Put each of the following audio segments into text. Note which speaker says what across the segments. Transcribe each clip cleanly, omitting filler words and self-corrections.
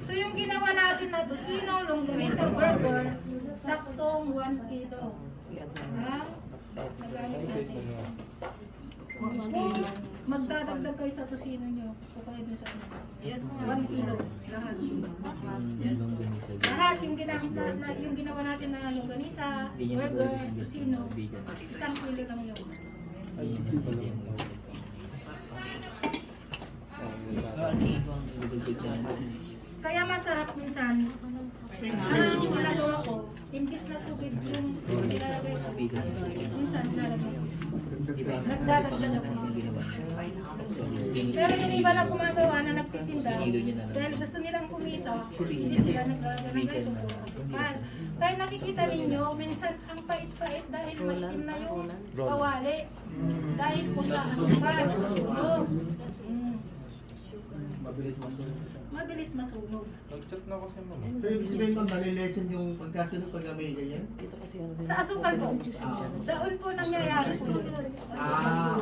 Speaker 1: So yung ginawa natin na tosino, longganisa burger, saktong 1 kilo. Ha? Magdadagdag kayo sa tosino nyo, o kaya doon sa 1 kilo. Lahat. Lahat yung ginawa natin na longganisa, burger, tosino, 1 kilo lang yun. Kaya masarap minsan. Ang ginagawa ko, imbis na tubig yung nilalagay ko. Minsan nilalagay ko. Nagdadagdag ako. Pero yung iba na gumagawa na nagtitinda, dahil gusto nilang kumita, hindi sila nagdadagdag ito. Kaya nakikita ninyo, minsan ang pait-pait dahil maitim na yung kawali. Dahil po sa asukal, sa sunog. Mabilis masunog.
Speaker 2: Nag-chat na ako sa mama.
Speaker 3: So, ibig sabihin ma'am, nalilesen yung pagkasunod pag may ganyan?
Speaker 1: Sa asukal po. Doon po nangyayari po.
Speaker 3: Ah.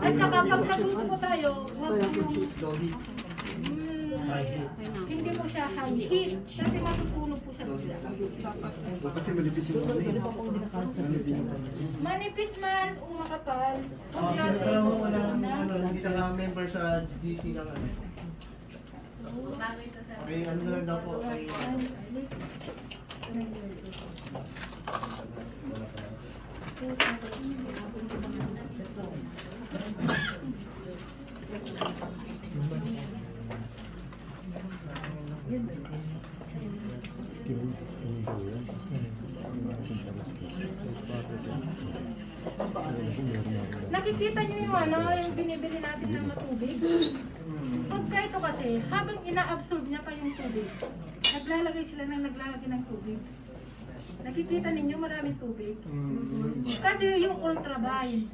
Speaker 1: At saka pag nagluto po tayo, huwag yung hindi po siya high heat kasi masusunog po siya.
Speaker 3: Kasi malipis yung
Speaker 1: Manipis man o makapal.
Speaker 3: Hindi na member sa GC ng ano. Ay, ano na lang daw po. Ay,
Speaker 1: nakikita niyo yung ano, yung binibili natin ng matubig. Pagka ito kasi, habang ina-absorb niya pa yung tubig, naglalagay sila ng tubig. Nakikita ninyo maraming tubig. Kasi yung ultraviolet,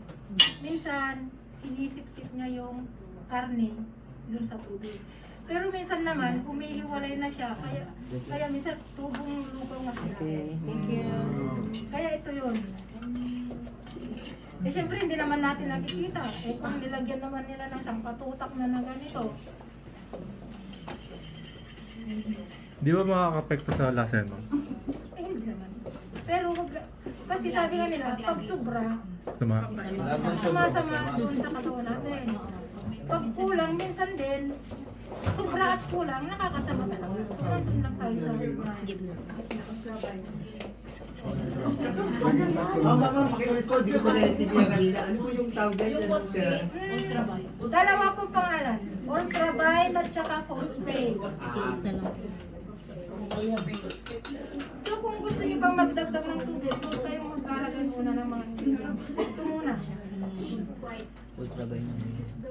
Speaker 1: minsan sinisip-sip niya yung karne dun sa tubig. Pero minsan naman, humihiwalay na siya, kaya minsan tubong lugaw na sila.
Speaker 4: Thank you.
Speaker 1: Kaya ito yun. Eh syempre hindi naman natin nakikita. Eh kung nilagyan naman nila ng sampatutak na ganito.
Speaker 2: Di ba makaka-apekto sa lasa yan, ma'am?
Speaker 1: Eh hindi naman. Pero kasi sabi nga nila, pag sobra, sumasama doon sa katawan natin. Pag kulang, minsan din, sobra at kulang, nakakasama talaga. So nandun lang tayo sa
Speaker 3: ma'am, pakiulit ko, di ko pa naintindihan kanina. Ano po yung tawag yan?
Speaker 1: Dalawa po pangalan. Ultraviolet at saka phosphate. So kung gusto niyo pang magdagdag ng tubig, huwag kayong maglalagay muna ng mga ingredients. Ito muna.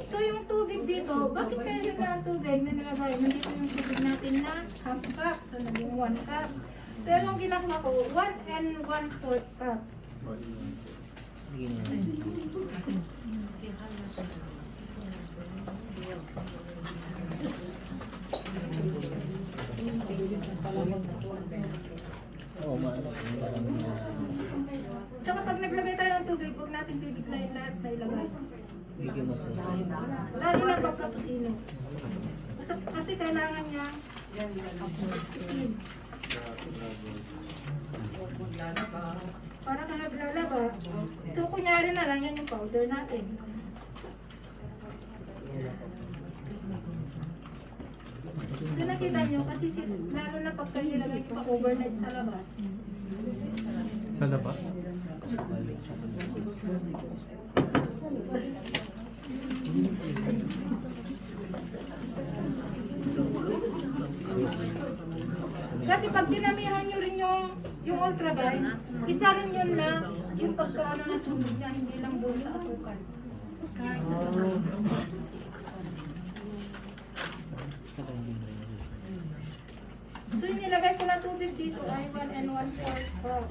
Speaker 1: So yung tubig dito, bakit kaya yun na ang tubig na nilagay? Nandito yung tubig natin na half cup, so naging 1 cup. Pero ang ginagawa ko, 1 and 1/4 cup. Tsaka pag naglagay tayo ng tubig, huwag natin bibiglayin lahat na ilagay. Lalo na pagkatusino. Kasi kailangan niya steam. Para ka naglalaba. So kunyari na lang yan yung powder natin. So nakita nyo, kasi lalo na pagka nilagay pa overnight sa labas.
Speaker 2: Sa laba?
Speaker 1: Kasi pag dinamihan nyo rin yung ultraviolet, isa rin yun na yung pagkaano na sunog niya, hindi lang doon sa asukal. So yung nilagay ko na tubig dito ay 1 and 1/4 cup.